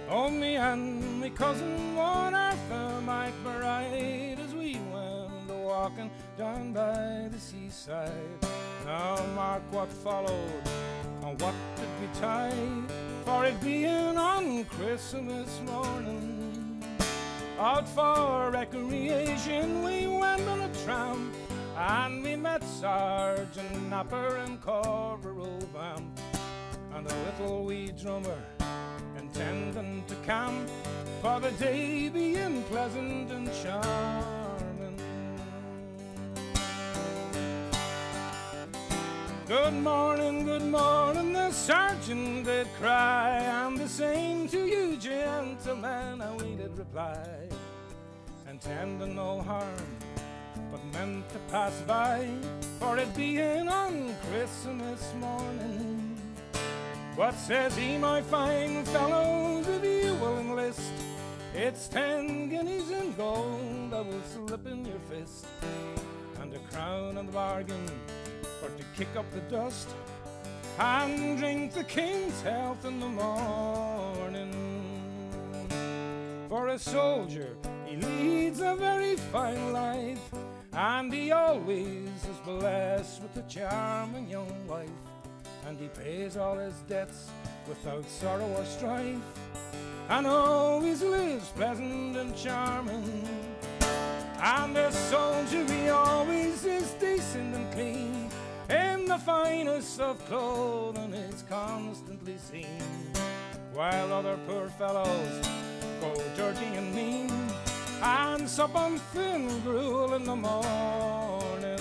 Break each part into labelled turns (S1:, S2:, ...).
S1: Oh, me and me cousin one Arthur might ride as we went walking down by the seaside. Now mark what followed and what did we tie, for it being on Christmas morning. Out for recreation we went on a tramp, and we met Sergeant Napper and Corporal Vamp, and a little wee drummer intending to camp, for the day being pleasant and charming. Good morning, the sergeant did cry, and the same to you, gentlemen, and we did reply, intending no harm, but meant to pass by, for it being on Christmas morning. What says he, my fine fellows, if you will enlist? It's 10 guineas in gold I will slip in your fist, and a crown in the bargain for to kick up the dust and drink the king's health in the morning. For a soldier, he leads a very fine life, and he always is blessed with a charming young wife, and he pays all his debts without sorrow or strife, and always lives pleasant and charming. And the soldier, he always is decent and clean, in the finest of clothing is constantly seen, while other poor fellows go dirty and mean, and sup on thin gruel in the morning.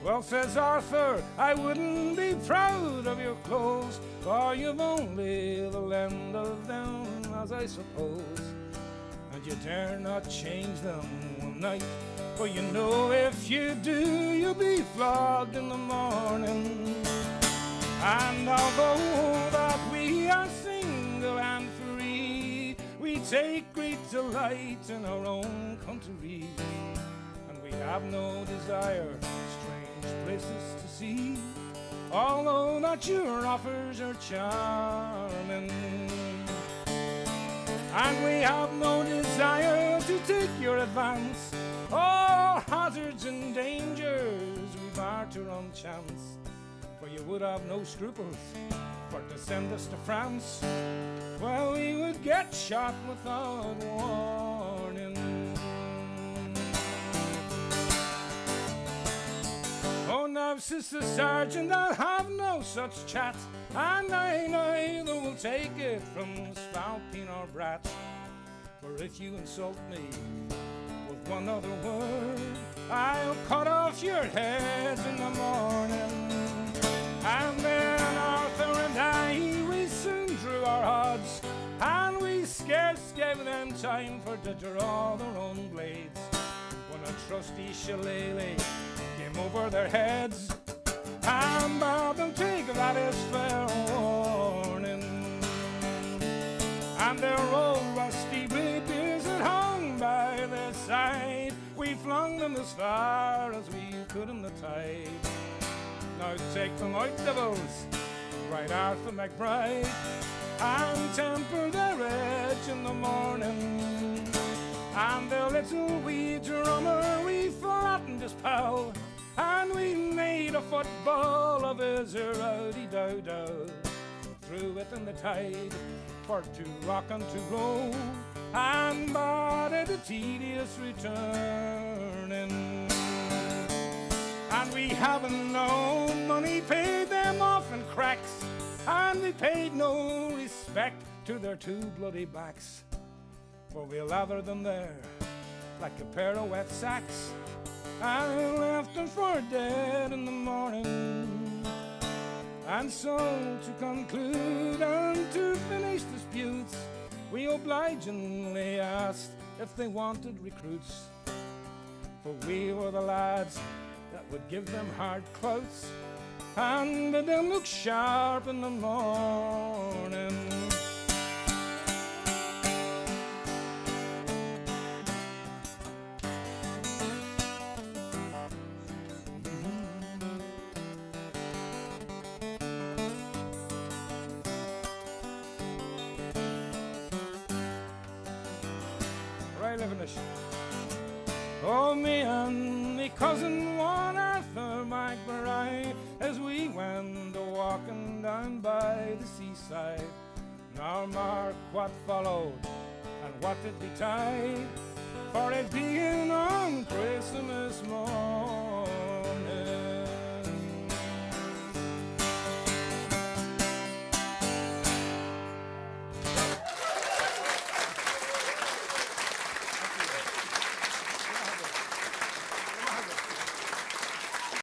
S1: Well, says Arthur, I wouldn't be proud of your clothes, for you've only the length of them, as I suppose, and you dare not change them one night, for you know if you do, you'll be flogged in the morning. And although that we are single and free, we take great delight in our own country, and we have no desire places to see, although that your offers are charming. And we have no desire to take your advance, all hazards and dangers we barter on chance, for you would have no scruples for to send us to France, well, we would get shot without warning. Oh, now, Sister Sergeant, I'll have no such chat, and I neither will take it from spalpeen or brat, for if you insult me with one other word, I'll cut off your heads in the morning. And then Arthur and I, we soon drew our odds, and we scarce gave them time for to draw their own blades, when a trusty shillelagh came over their heads and bade them take that as fair warning. And their old rusty rapiers that hung by their side, we flung them as far as we could in the tide. Now take them out, devils, cried Arthur McBride, and temper their edge in the morning. And the little wee drummer, we flattened his pow, and we made a football of his rowdy-dow-dow, threw it in the tide for to rock and to roll, and bade a tedious returning. And we haven't no money, paid them off in cracks, and we paid no respect to their two bloody backs, for we lather them there like a pair of wet sacks. I left them for dead in the morning. And so to conclude and to finish disputes, we obligingly asked if they wanted recruits. For we were the lads that would give them hard clouts and bid them look sharp in the morning. Right, living this. Oh, me and me cousin one Arthur McBride, as we went a-walking down by the seaside. Now mark what followed and what did betide, for it being on Christmas morn.